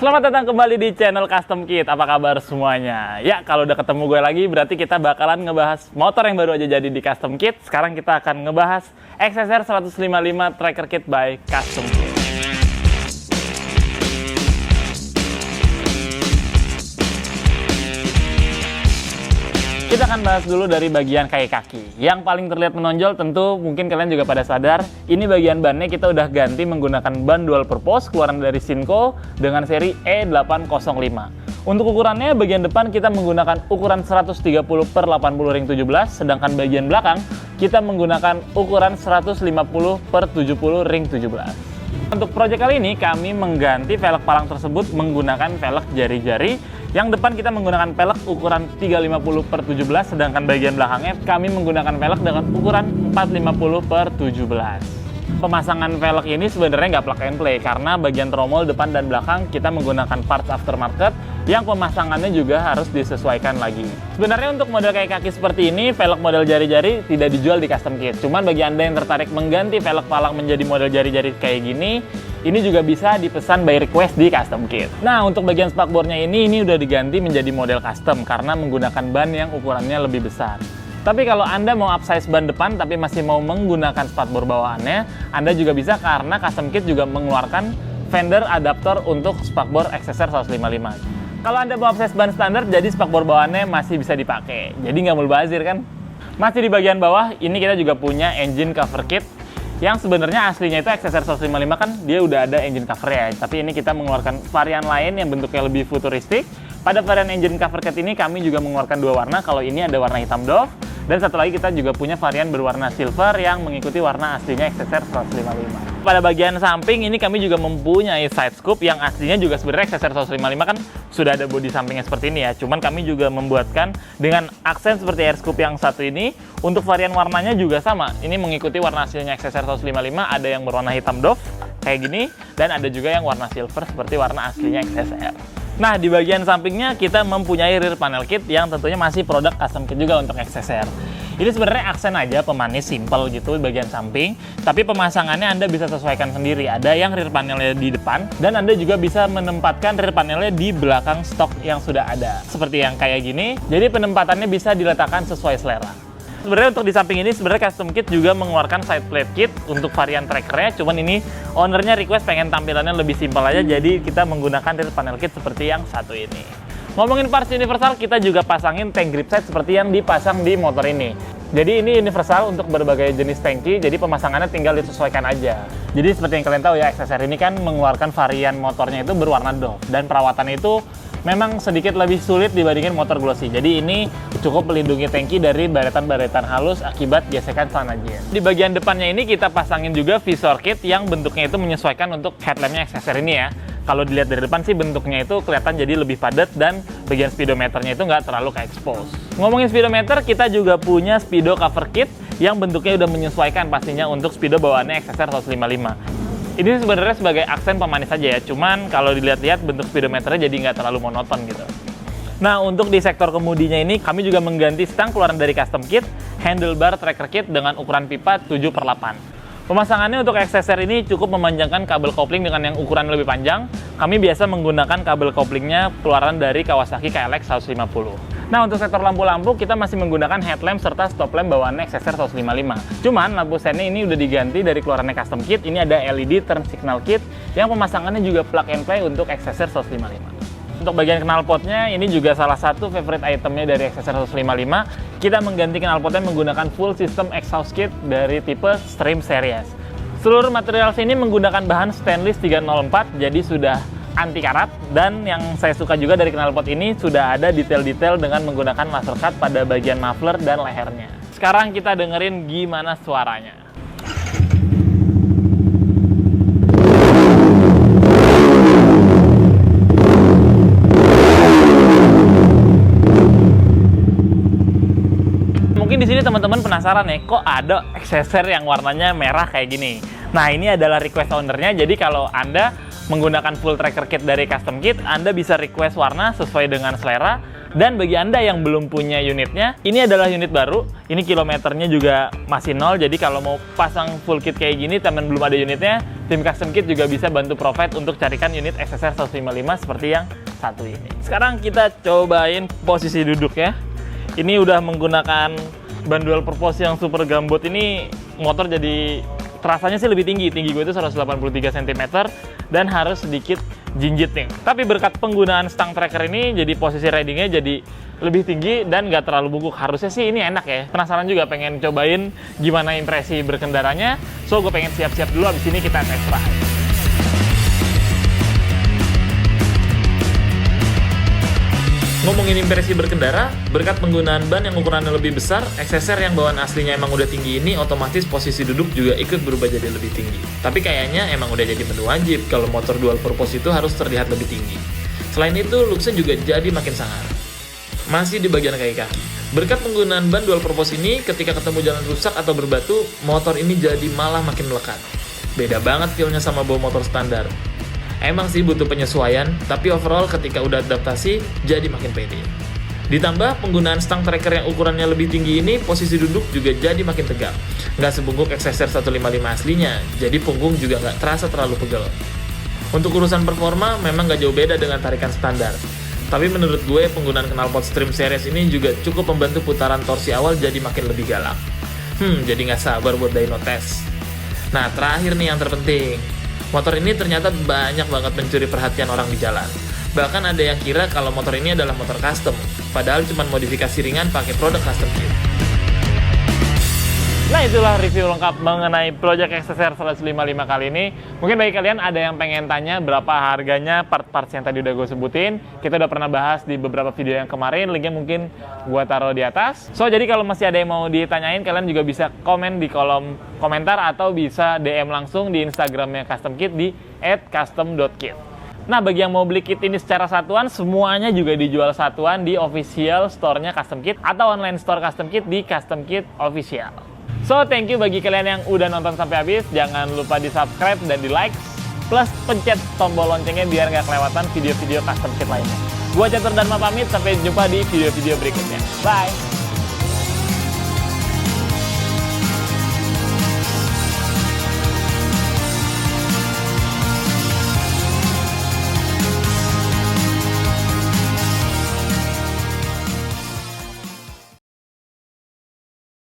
Selamat datang kembali di channel Custom Kit. Apa kabar semuanya? Ya, kalau udah ketemu gue lagi berarti kita bakalan ngebahas motor yang baru aja jadi di Custom Kit. Sekarang kita akan ngebahas XSR 155 Tracker Kit by Custom Kit. Kita akan bahas dulu dari bagian kaki. Yang paling terlihat menonjol tentu mungkin kalian juga pada sadar, ini bagian bannya kita udah ganti menggunakan ban dual purpose keluaran dari Shinko dengan seri E805. Untuk ukurannya, bagian depan kita menggunakan ukuran 130 per 80 ring 17, sedangkan bagian belakang kita menggunakan ukuran 150 per 70 ring 17. Untuk proyek kali ini, kami mengganti velg palang tersebut menggunakan velg jari-jari. Yang depan kita menggunakan velg ukuran 350 per 17, sedangkan bagian belakangnya kami menggunakan velg dengan ukuran 450 per 17. Pemasangan velg ini sebenarnya nggak plug and play, karena bagian tromol depan dan belakang kita menggunakan parts aftermarket yang pemasangannya juga harus disesuaikan lagi. Sebenarnya untuk model kayak kaki seperti ini, velg model jari-jari tidak dijual di Custom Kit. Cuman bagi Anda yang tertarik mengganti velg palang menjadi model jari-jari kayak gini, ini juga bisa dipesan by request di Custom Kit. Nah, untuk bagian spakbornya ini udah diganti menjadi model custom karena menggunakan ban yang ukurannya lebih besar. Tapi kalau Anda mau upsize ban depan tapi masih mau menggunakan spakbor bawaannya, Anda juga bisa karena Custom Kit juga mengeluarkan fender adaptor untuk spakbor XSR 155. Kalau Anda mau upsize ban standar, jadi spakbor bawaannya masih bisa dipakai. Jadi nggak mulbazir kan? Masih di bagian bawah, ini kita juga punya engine cover kit yang sebenarnya aslinya itu XSR 155 kan dia udah ada engine cover ya, tapi ini kita mengeluarkan varian lain yang bentuknya lebih futuristik. Pada varian engine cover kit ini kami juga mengeluarkan dua warna. Kalau ini ada warna hitam doff, dan satu lagi kita juga punya varian berwarna silver yang mengikuti warna aslinya XSR 155. Pada bagian samping ini kami juga mempunyai side scoop yang aslinya juga sebenarnya XSR 155 kan sudah ada bodi sampingnya seperti ini ya. Cuman kami juga membuatkan dengan aksen seperti air scoop yang satu ini. Untuk varian warnanya juga sama. Ini mengikuti warna aslinya XSR 155, ada yang berwarna hitam doff kayak gini, dan ada juga yang warna silver seperti warna aslinya XSR. Nah, di bagian sampingnya kita mempunyai rear panel kit yang tentunya masih produk custom kit juga untuk XSR. Ini sebenarnya aksen aja pemanis simple gitu di bagian samping, tapi pemasangannya Anda bisa sesuaikan sendiri. Ada yang rear panelnya di depan, dan Anda juga bisa menempatkan rear panelnya di belakang stok yang sudah ada. Seperti yang kayak gini, jadi penempatannya bisa diletakkan sesuai selera. Sebenarnya untuk di samping ini sebenarnya Custom Kit juga mengeluarkan side plate kit untuk varian trackernya, cuman ini ownernya request pengen tampilannya lebih simpel aja, jadi kita menggunakan rear panel kit seperti yang satu ini. Ngomongin parts universal, kita juga pasangin tank grip set seperti yang dipasang di motor ini. Jadi ini universal untuk berbagai jenis tangki, jadi pemasangannya tinggal disesuaikan aja. Jadi seperti yang kalian tahu ya, XSR ini kan mengeluarkan varian motornya itu berwarna doff, dan perawatannya itu memang sedikit lebih sulit dibandingin motor glossy. Jadi ini cukup melindungi tangki dari baretan-baretan halus akibat gesekan celana jeans. Di bagian depannya ini kita pasangin juga visor kit yang bentuknya itu menyesuaikan untuk headlampnya XSR ini ya. Kalau dilihat dari depan sih bentuknya itu kelihatan jadi lebih padat, dan bagian speedometernya itu nggak terlalu ke-expose. Ngomongin speedometer, kita juga punya speedo cover kit yang bentuknya udah menyesuaikan pastinya untuk speedo bawaannya XSR 155. Ini sebenarnya sebagai aksen pemanis saja ya, cuman kalau dilihat-lihat bentuk speedometernya jadi nggak terlalu monoton gitu. Nah, untuk di sektor kemudinya ini kami juga mengganti stang keluaran dari Custom Kit, handlebar tracker kit dengan ukuran pipa 7/8. Pemasangannya untuk XSR ini cukup memanjangkan kabel kopling dengan yang ukuran lebih panjang. Kami biasa menggunakan kabel koplingnya keluaran dari Kawasaki KLX 150. Nah, untuk sektor lampu-lampu kita masih menggunakan headlamp serta stop lamp bawaannya XSR 155. Cuman lampu sennya ini udah diganti dari keluarannya Custom Kit. Ini ada LED turn signal kit yang pemasangannya juga plug and play untuk XSR 155. Untuk bagian knalpotnya, ini juga salah satu favorite itemnya dari XSR 155. Kita mengganti knalpotnya menggunakan full system exhaust kit dari tipe Stream Series. Seluruh material sini menggunakan bahan stainless 304, jadi sudah anti karat. Dan yang saya suka juga dari knalpot ini, sudah ada detail-detail dengan menggunakan laser cut pada bagian muffler dan lehernya. Sekarang kita dengerin gimana suaranya. Mungkin di sini teman-teman penasaran nih, kok ada XSR yang warnanya merah kayak gini. Nah, ini adalah request ownernya. Jadi kalau Anda menggunakan full tracker kit dari Custom Kit, Anda bisa request warna sesuai dengan selera. Dan bagi Anda yang belum punya unitnya, ini adalah unit baru. Ini kilometernya juga masih nol, jadi kalau mau pasang full kit kayak gini, teman belum ada unitnya, tim Custom Kit juga bisa bantu provide untuk carikan unit XSR 155 seperti yang satu ini. Sekarang kita cobain posisi duduk ya. Ini udah menggunakan ban dual purpose yang super gambot ini, motor jadi terasanya sih lebih tinggi. Tinggi gue itu 183 cm dan harus sedikit jinjit nih. Tapi berkat penggunaan stang tracker ini, jadi posisi ridingnya jadi lebih tinggi dan nggak terlalu bungkuk. Harusnya sih ini enak ya. Penasaran juga pengen cobain gimana impresi berkendaranya. So, gue pengen siap-siap dulu, abis ini kita test ride. Ngomongin impresi berkendara, berkat penggunaan ban yang ukurannya lebih besar, XSR yang bawaan aslinya emang udah tinggi ini, otomatis posisi duduk juga ikut berubah jadi lebih tinggi. Tapi kayaknya emang udah jadi menu wajib kalau motor dual purpose itu harus terlihat lebih tinggi. Selain itu, looks-nya juga jadi makin sangar. Masih di bagian kaki. Berkat penggunaan ban dual purpose ini, ketika ketemu jalan rusak atau berbatu, motor ini jadi malah makin melekat. Beda banget feel-nya sama bawa motor standar. Emang sih butuh penyesuaian, tapi overall ketika udah adaptasi, jadi makin pede. Ditambah penggunaan stang tracker yang ukurannya lebih tinggi ini, posisi duduk juga jadi makin tegak. Nggak sebungkuk XSR 155 aslinya, jadi punggung juga nggak terasa terlalu pegel. Untuk urusan performa, memang nggak jauh beda dengan tarikan standar. Tapi menurut gue, penggunaan knalpot Stream Series ini juga cukup membantu putaran torsi awal jadi makin lebih galak. Jadi nggak sabar buat dyno test. Nah, terakhir nih yang terpenting. Motor ini ternyata banyak banget mencuri perhatian orang di jalan. Bahkan ada yang kira kalau motor ini adalah motor custom, padahal cuma modifikasi ringan pakai produk Custom Kit. Nah, itulah review lengkap mengenai Project XSR 155 kali ini. Mungkin bagi kalian ada yang pengen tanya berapa harganya part-parts yang tadi udah gue sebutin. Kita udah pernah bahas di beberapa video yang kemarin, linknya mungkin gue taruh di atas. So, jadi kalau masih ada yang mau ditanyain, kalian juga bisa komen di kolom komentar atau bisa DM langsung di Instagramnya Custom Kit di @custom.kit. Nah, bagi yang mau beli kit ini secara satuan, semuanya juga dijual satuan di official store-nya Custom Kit atau online store Custom Kit di Custom Kit Official. So, thank you bagi kalian yang udah nonton sampai habis. Jangan lupa di-subscribe dan di-like. Plus, pencet tombol loncengnya biar nggak kelewatan video-video Custom Kit lainnya. Gua Catur Dharma pamit, sampai jumpa di video-video berikutnya. Bye!